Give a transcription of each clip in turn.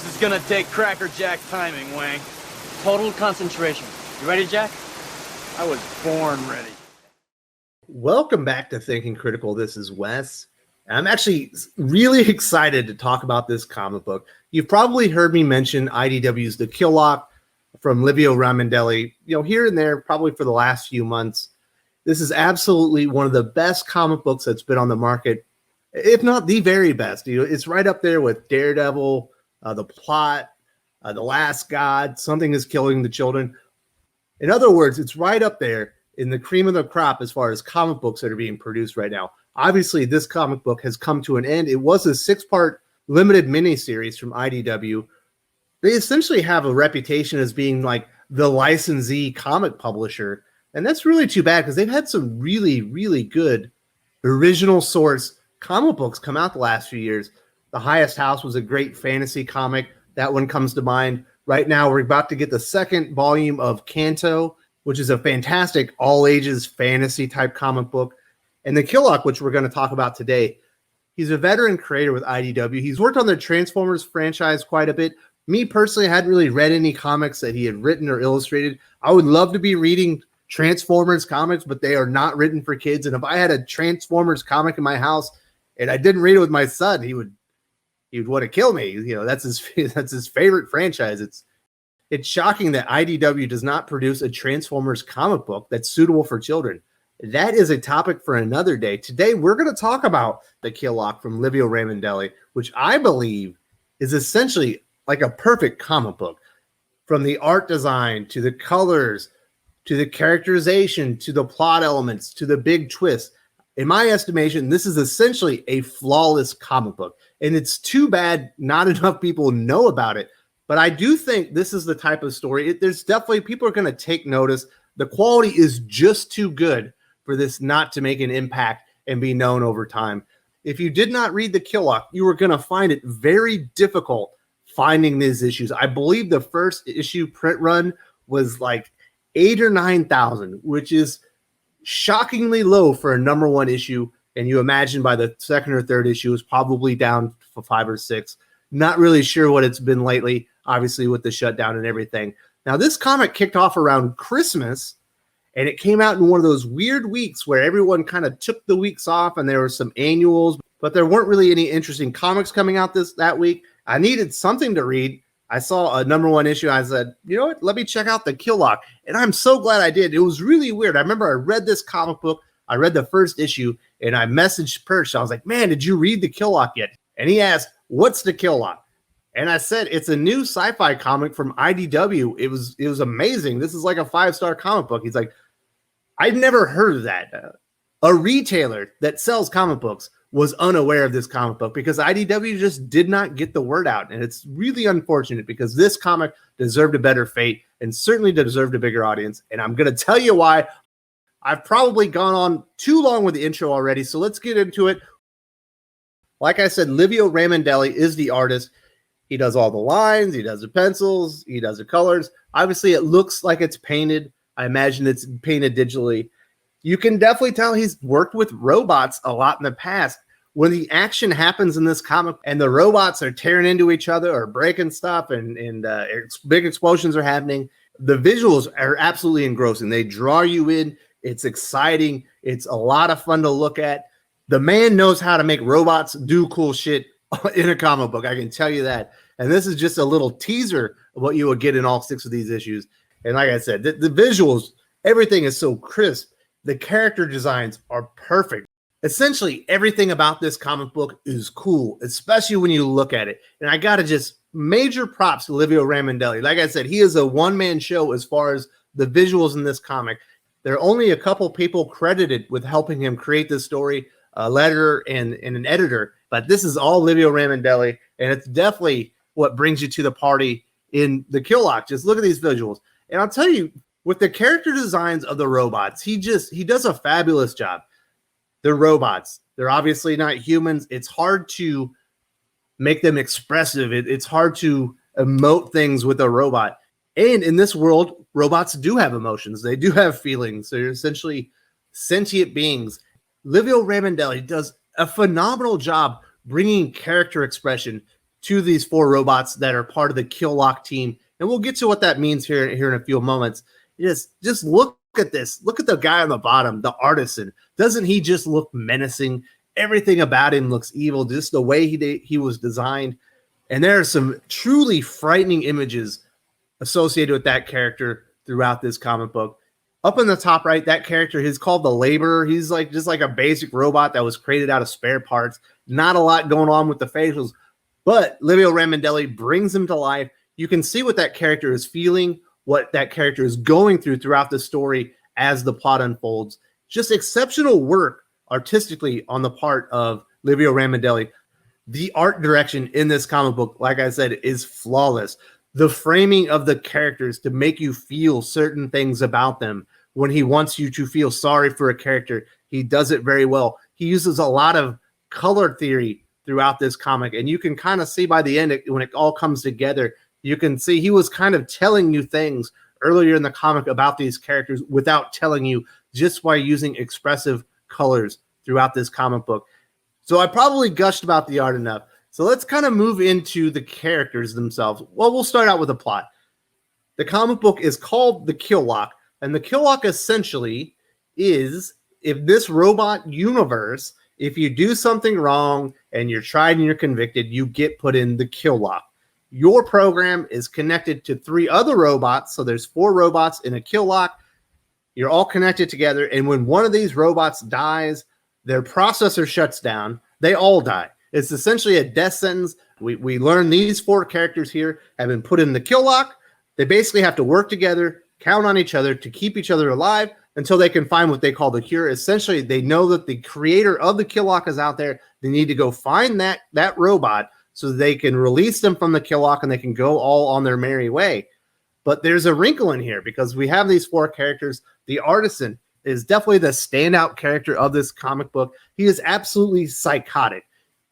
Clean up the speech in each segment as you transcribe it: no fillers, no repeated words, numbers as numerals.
This is gonna take crackerjack timing, Wang. Total concentration. You ready, Jack? I was born ready. Welcome back to Thinking Critical. This is Wes. I'm actually really excited to talk about this comic book. You've probably heard me mention IDW's The Kill Lock from Livio Ramondelli, here and there, probably for the last few months. This is absolutely one of the best comic books that's been on the market, if not the very best. It's right up there with Daredevil, The Plot, The Last God, Something is Killing the Children. In other words, it's right up there in the cream of the crop as far as comic books that are being produced right now. Obviously, this comic book has come to an end. It was a 6-part limited miniseries from IDW. They essentially have a reputation as being like the licensee comic publisher. And that's really too bad because they've had some really, really good original source comic books come out the last few years. The Highest House was a great fantasy comic. That one comes to mind. Right now, we're about to get the second volume of Kanto, which is a fantastic all-ages fantasy-type comic book. And the Kill Lock, which we're going to talk about today, he's a veteran creator with IDW. He's worked on the Transformers franchise quite a bit. Me, personally, I hadn't really read any comics that he had written or illustrated. I would love to be reading Transformers comics, but they are not written for kids. And if I had a Transformers comic in my house and I didn't read it with my son, he would want to kill me. That's his favorite franchise. It's shocking that IDW does not produce a Transformers comic book that's suitable for children. That is a topic for another day. Today, we're going to talk about The Kill Lock from Livio Ramondelli, which I believe is essentially like a perfect comic book. From the art design, to the colors, to the characterization, to the plot elements, to the big twist. In my estimation, this is essentially a flawless comic book. And it's too bad not enough people know about it. But I do think this is the type of story. There's definitely people are going to take notice. The quality is just too good for this not to make an impact and be known over time. If you did not read The Kill Lock, you were going to find it very difficult finding these issues. I believe the first issue print run was like 8,000 or 9,000, which is shockingly low for a number one issue. And you imagine by the second or third issue is probably down for 5 or 6. Not really sure what it's been lately, obviously with the shutdown and everything. Now, this comic kicked off around Christmas, and it came out in one of those weird weeks where everyone kind of took the weeks off and there were some annuals, but there weren't really any interesting comics coming out that week. I needed something to read. I saw a number one issue. I said, you know what? Let me check out The Kill Lock. And I'm so glad I did. It was really weird. I remember I read this comic book. I read the first issue and I messaged Perch. I was like, man, did you read The Kill Lock yet? And he asked, what's The Kill Lock? And I said, it's a new sci-fi comic from IDW. It was amazing. This is like a 5-star comic book. He's like, I'd never heard of that. A retailer that sells comic books was unaware of this comic book because IDW just did not get the word out. And it's really unfortunate because this comic deserved a better fate and certainly deserved a bigger audience. And I'm going to tell you why. I've probably gone on too long with the intro already, so let's get into it. Like I said, Livio Ramondelli is the artist. He does all the lines, he does the pencils, he does the colors. Obviously, it looks like it's painted. I imagine it's painted digitally. You can definitely tell he's worked with robots a lot in the past. When the action happens in this comic and the robots are tearing into each other or breaking stuff and big explosions are happening, the visuals are absolutely engrossing. They draw you in. It's exciting. It's a lot of fun to look at. The man knows how to make robots do cool shit in a comic book. I can tell you that. And this is just a little teaser of what you will get in all 6 of these issues. And like I said, the visuals, everything is so crisp. The character designs are perfect. Essentially, everything about this comic book is cool, especially when you look at it. And I got to just major props to Livio Ramondelli. Like I said, he is a one-man show as far as the visuals in this comic. There are only a couple people credited with helping him create this story, a letterer and an editor. But this is all Livio Ramondelli, and it's definitely what brings you to the party in The Kill Lock. Just look at these visuals. And I'll tell you, with the character designs of the robots, he does a fabulous job. They're robots. They're obviously not humans. It's hard to make them expressive. It's hard to emote things with a robot. And in this world, robots do have emotions. They do have feelings. They're essentially sentient beings. Livio Ramondelli does a phenomenal job bringing character expression to these 4 robots that are part of the Kill Lock team. And we'll get to what that means here in a few moments. Just look at this. Look at the guy on the bottom, the Artisan. Doesn't he just look menacing? Everything about him looks evil, just the way he was designed. And there are some truly frightening images associated with that character throughout this comic book. Up in the top right, that character is called the Laborer. He's just like a basic robot that was created out of spare parts. Not a lot going on with the facials, but Livio Ramondelli brings him to life. You can see what that character is feeling, what that character is going throughout the story as the plot unfolds. Just exceptional work artistically on the part of Livio Ramondelli. The art direction in this comic book, like I said, is flawless. The framing of the characters to make you feel certain things about them. When he wants you to feel sorry for a character, he does it very well. He uses a lot of color theory throughout this comic, and you can kind of see by the end, when it all comes together, you can see he was kind of telling you things earlier in the comic about these characters without telling you, just by using expressive colors throughout this comic book. So I probably gushed about the art enough. So let's kind of move into the characters themselves. Well, we'll start out with a plot. The comic book is called The Kill Lock, and the Kill Lock essentially is, if this robot universe, if you do something wrong and you're tried and you're convicted, you get put in the Kill Lock. Your program is connected to 3 other robots, so there's 4 robots in a Kill Lock. You're all connected together, and when one of these robots dies, their processor shuts down. They all die. It's essentially a death sentence. We learn these 4 characters here have been put in the Kill Lock. They basically have to work together, count on each other to keep each other alive until they can find what they call the cure. Essentially, they know that the creator of the Kill Lock is out there. They need to go find that robot so they can release them from the Kill Lock and they can go all on their merry way. But there's a wrinkle in here because we have these 4 characters. The Artisan is definitely the standout character of this comic book. He is absolutely psychotic.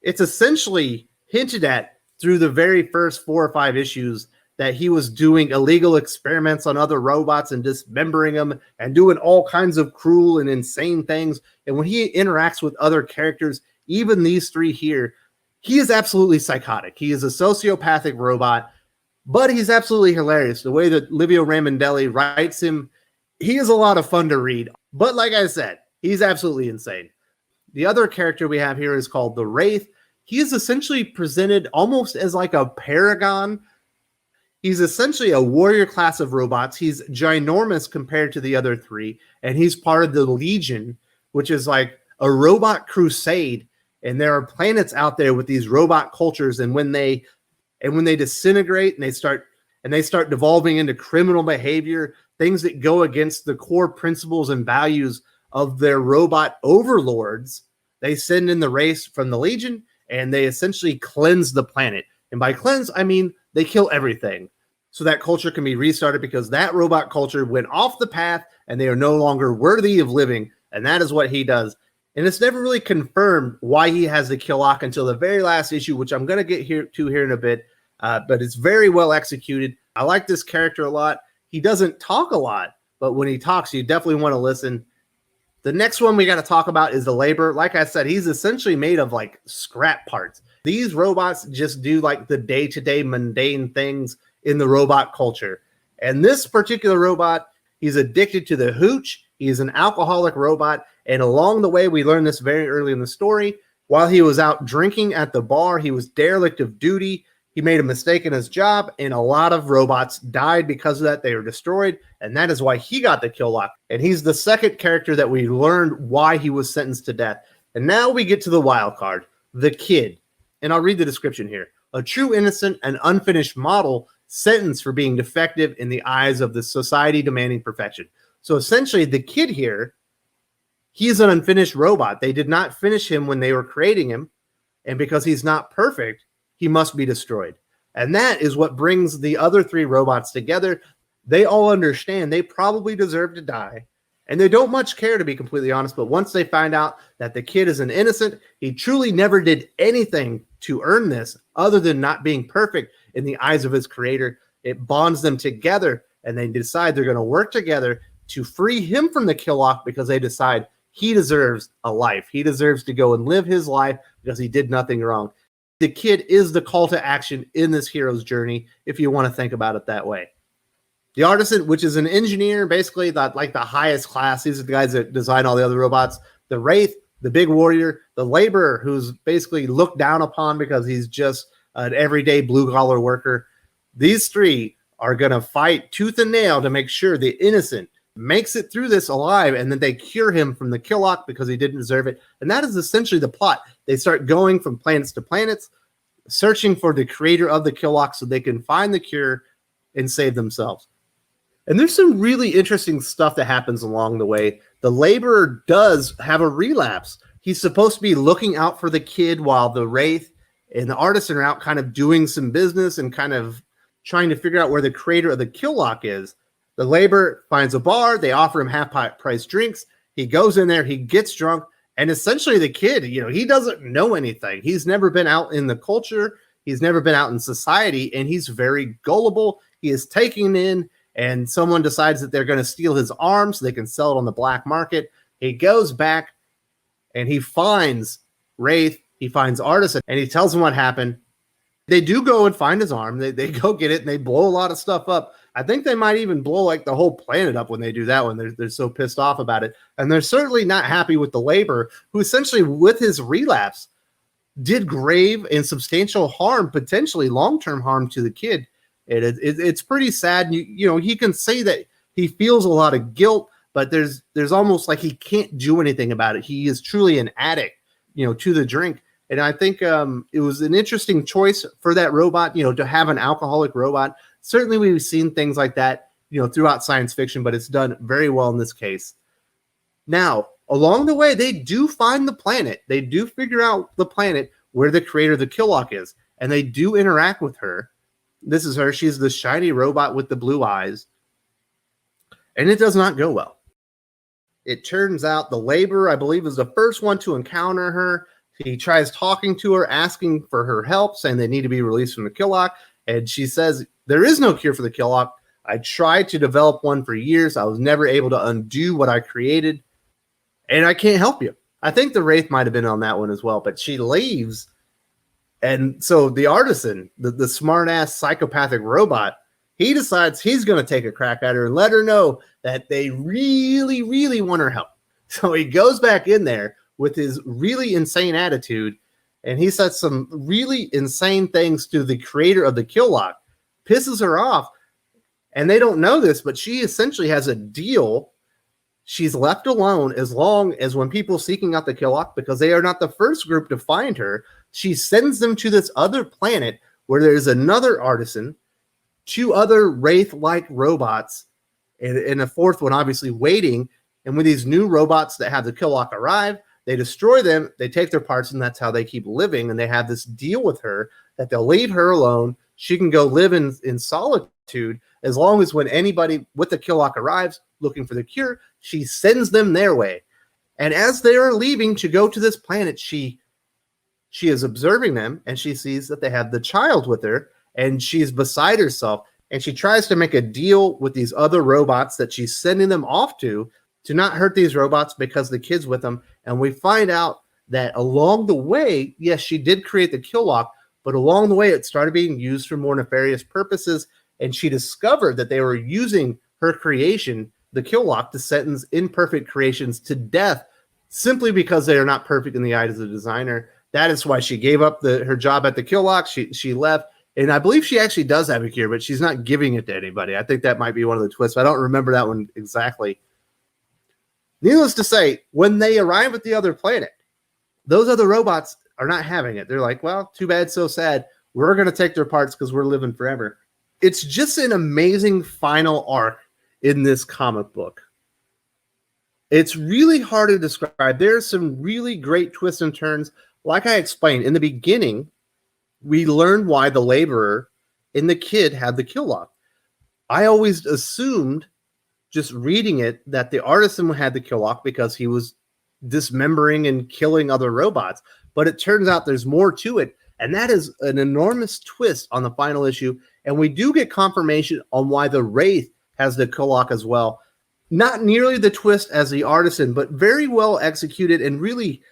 It's essentially hinted at through the very first 4 or 5 issues that he was doing illegal experiments on other robots and dismembering them and doing all kinds of cruel and insane things. And when he interacts with other characters, even these 3 here, he is absolutely psychotic. He is a sociopathic robot, but he's absolutely hilarious. The way that Livio Ramondelli writes him, he is a lot of fun to read. But like I said, he's absolutely insane. The other character we have here is called the Wraith. He is essentially presented almost as like a paragon. He's essentially a warrior class of robots. He's ginormous compared to the other 3, and he's part of the Legion, which is like a robot crusade. And there are planets out there with these robot cultures, and when they disintegrate and they start devolving into criminal behavior, things that go against the core principles and values of their robot overlords, they send in the Wraith from the Legion, and they essentially cleanse the planet. And by cleanse, I mean they kill everything so that culture can be restarted, because that robot culture went off the path and they are no longer worthy of living. And that is what he does. And it's never really confirmed why he has the Kill Lock until the very last issue, which I'm going to get here in a bit. But it's very well executed. I like this character a lot. He doesn't talk a lot, but when he talks, you definitely want to listen. The next one we got to talk about is the Laborer. Like I said, he's essentially made of like scrap parts. These robots just do like the day-to-day mundane things in the robot culture. And this particular robot, he's addicted to the hooch. He's an alcoholic robot. And along the way, we learn this very early in the story. While he was out drinking at the bar, he was derelict of duty. He made a mistake in his job, and a lot of robots died because of that. They were destroyed, and that is why he got the Kill Lock. And he's the second character that we learned why he was sentenced to death. And now we get to the wild card, the kid. And I'll read the description here. A true innocent and unfinished model sentenced for being defective in the eyes of the society demanding perfection. So essentially, the kid here, he's an unfinished robot. They did not finish him when they were creating him. And because he's not perfect, he must be destroyed. And that is what brings the other 3 robots together. They all understand they probably deserve to die. And they don't much care, to be completely honest. But once they find out that the kid is an innocent, he truly never did anything to earn this other than not being perfect in the eyes of his creator. It bonds them together, and they decide they're going to work together to free him from the Kill Lock, because they decide he deserves a life. He deserves to go and live his life because he did nothing wrong. The kid is the call to action in this hero's journey, if you want to think about it that way. The Artisan, which is an engineer, basically like the highest class. These are the guys that design all the other robots. The Wraith, the big warrior, the laborer, who's basically looked down upon because he's just an everyday blue-collar worker. These three are going to fight tooth and nail to make sure the innocent makes it through this alive, and then they cure him from the Killock because he didn't deserve it. And that is essentially the plot. They start going from planets to planets, searching for the creator of the Killock so they can find the cure and save themselves. And there's some really interesting stuff that happens along the way. The laborer does have a relapse. He's supposed to be looking out for the kid while the Wraith and the Artisan are out kind of doing some business and kind of trying to figure out where the creator of the Killock is. The laborer finds a bar. They offer him half-price drinks. He goes in there. He gets drunk. And essentially the kid, he doesn't know anything. He's never been out in the culture. He's never been out in society. And he's very gullible. He is taken in. And someone decides that they're going to steal his arm so they can sell it on the black market. He goes back and he finds Wraith. He finds Artisan. And he tells them what happened. They do go and find his arm. They go get it and they blow a lot of stuff up. I think they might even blow like the whole planet up when they do that one. They're so pissed off about it. And they're certainly not happy with the laborer, who essentially with his relapse did grave and substantial harm, potentially long-term harm to the kid. It's pretty sad. He can say that he feels a lot of guilt, but there's almost like he can't do anything about it. He is truly an addict, to the drink. And I think it was an interesting choice for that robot, to have an alcoholic robot. Certainly we've seen things like that, throughout science fiction, but it's done very well in this case. Now, along the way, they do find the planet. They do figure out the planet where the creator of the Killock is, and they do interact with her. This is her. She's the shiny robot with the blue eyes. And it does not go well. It turns out the laborer, I believe, is the first one to encounter her. He tries talking to her, asking for her help, saying they need to be released from the Killock. And she says, there is no cure for the Killock. I tried to develop one for years. I was never able to undo what I created. And I can't help you. I think the Wraith might have been on that one as well. But she leaves. And so the Artisan, the smart-ass psychopathic robot, he decides he's going to take a crack at her and let her know that they really, really want her help. So he goes back in there with his really insane attitude, and he says some really insane things to the creator of the Killock, pisses her off, and they don't know this, but she essentially has a deal. She's left alone as long as when people seeking out the Killock, because they are not the first group to find her, she sends them to this other planet where there's another Artisan, two other Wraith-like robots, and a fourth one obviously waiting. And when these new robots that have the Killock arrive, they destroy them, they take their parts, and that's how they keep living. And they have this deal with her that they'll leave her alone. She can go live in solitude as long as when anybody with the Killock arrives looking for the cure, she sends them their way. And as they are leaving to go to this planet, she is observing them, and she sees that they have the child with her, and she's beside herself. And she tries to make a deal with these other robots that she's sending them off to not hurt these robots because the kid's with them. And we find out that along the way, yes, she did create the Killock, but along the way, it started being used for more nefarious purposes. And she discovered that they were using her creation, the Killock, to sentence imperfect creations to death simply because they are not perfect in the eyes of the designer. That is why she gave up her job at the Killock. She left. And I believe she actually does have a cure, but she's not giving it to anybody. I think that might be one of the twists. I don't remember that one exactly. Needless to say, when they arrive at the other planet, those other robots are not having it. They're like, well, too bad, so sad. We're going to take their parts because we're living forever. It's just an amazing final arc in this comic book. It's really hard to describe. There's some really great twists and turns. Like I explained, in the beginning, we learned why the laborer and the kid had the Killock. I always assumed, just reading it, that the Artisan had the Killock because he was dismembering and killing other robots. But it turns out there's more to it, and that is an enormous twist on the final issue. And we do get confirmation on why the Wraith has the Killock as well. Not nearly the twist as the Artisan, but very well executed and really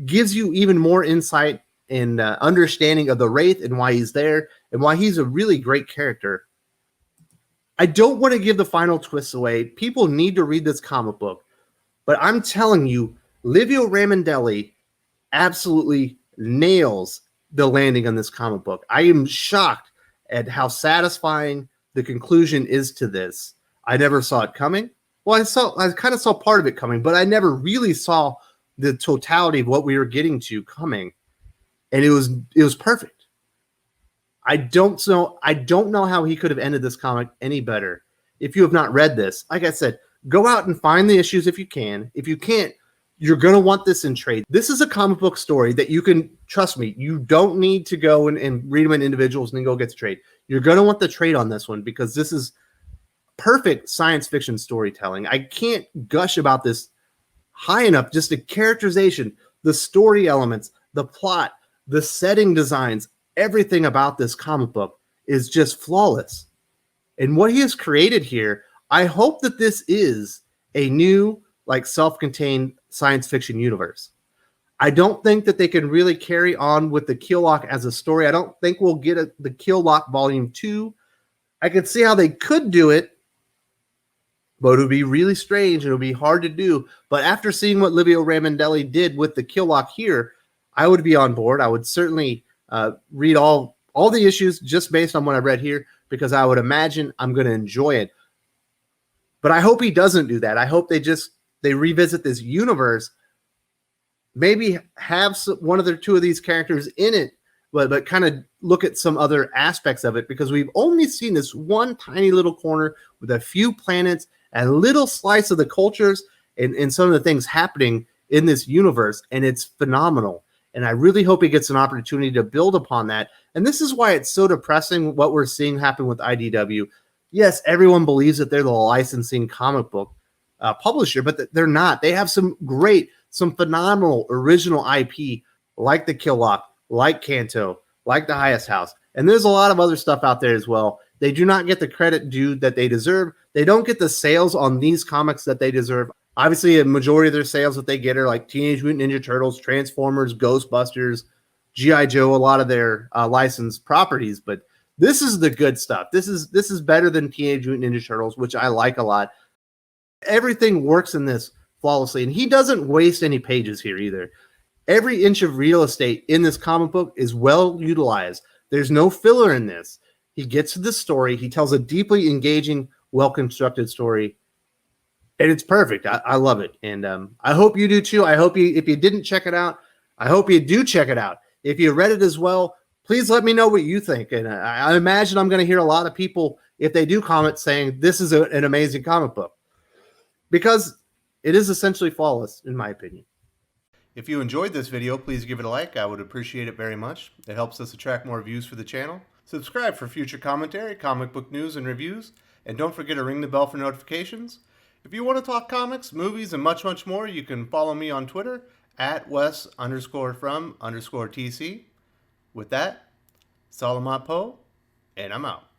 gives you even more insight and understanding of the Wraith and why he's there and why he's a really great character. I don't want to give the final twists away. People need to read this comic book. But I'm telling you, Livio Ramondelli absolutely nails the landing on this comic book. I am shocked at how satisfying the conclusion is to this. I never saw it coming. Well, I kind of saw part of it coming, but I never really saw the totality of what we were getting to coming. And it was perfect. I don't know how he could have ended this comic any better. If you have not read this, like I said, go out and find the issues if you can. If you can't, you're going to want this in trade. This is a comic book story that you can, trust me, you don't need to go and read them in individuals and then go get the trade. You're going to want the trade on this one because this is perfect science fiction storytelling. I can't gush about this high enough. Just the characterization, the story elements, the plot, the setting designs, everything about this comic book is just flawless. And what he has created here, I hope that this is a new, like, self-contained science fiction universe. I don't think that they can really carry on with the Killlock as a story. I don't think we'll get the Killlock Volume 2. I could see how they could do it, but it would be really strange. It would be hard to do. But after seeing what Livio Ramondelli did with the Killlock here, I would be on board. I would certainly read all the issues just based on what I read here because I would imagine I'm going to enjoy it. But I hope he doesn't do that. I hope they revisit this universe, maybe have one of the two of these characters in it, but kind of look at some other aspects of it because we've only seen this one tiny little corner with a few planets and a little slice of the cultures and some of the things happening in this universe, and it's phenomenal. And I really hope he gets an opportunity to build upon that. And this is why it's so depressing what we're seeing happen with IDW. Yes, everyone believes that they're the licensing comic book publisher, but they're not. They have some phenomenal original IP like the Killlock, like Kanto, like the Highest House. And there's a lot of other stuff out there as well. They do not get the credit due that they deserve. They don't get the sales on these comics that they deserve. Obviously, a majority of their sales that they get are like Teenage Mutant Ninja Turtles, Transformers, Ghostbusters, G.I. Joe, a lot of their licensed properties. But this is the good stuff. This is better than Teenage Mutant Ninja Turtles, which I like a lot. Everything works in this flawlessly, and he doesn't waste any pages here either. Every inch of real estate in this comic book is well utilized. There's no filler in this. He gets to the story. He tells a deeply engaging, well-constructed story, and it's perfect. I love it, and I hope you do too. I hope if you didn't check it out, I hope you do check it out. If you read it as well, please let me know what you think. And I imagine I'm going to hear a lot of people, if they do comment, saying this is an amazing comic book because it is essentially flawless, in my opinion. If you enjoyed this video, please give it a like. I would appreciate it very much. It helps us attract more views for the channel. Subscribe for future commentary, comic book news, and reviews. And don't forget to ring the bell for notifications. If you want to talk comics, movies, and much, much more, you can follow me on Twitter at Wes_from_TC. With that, Salamat Po, and I'm out.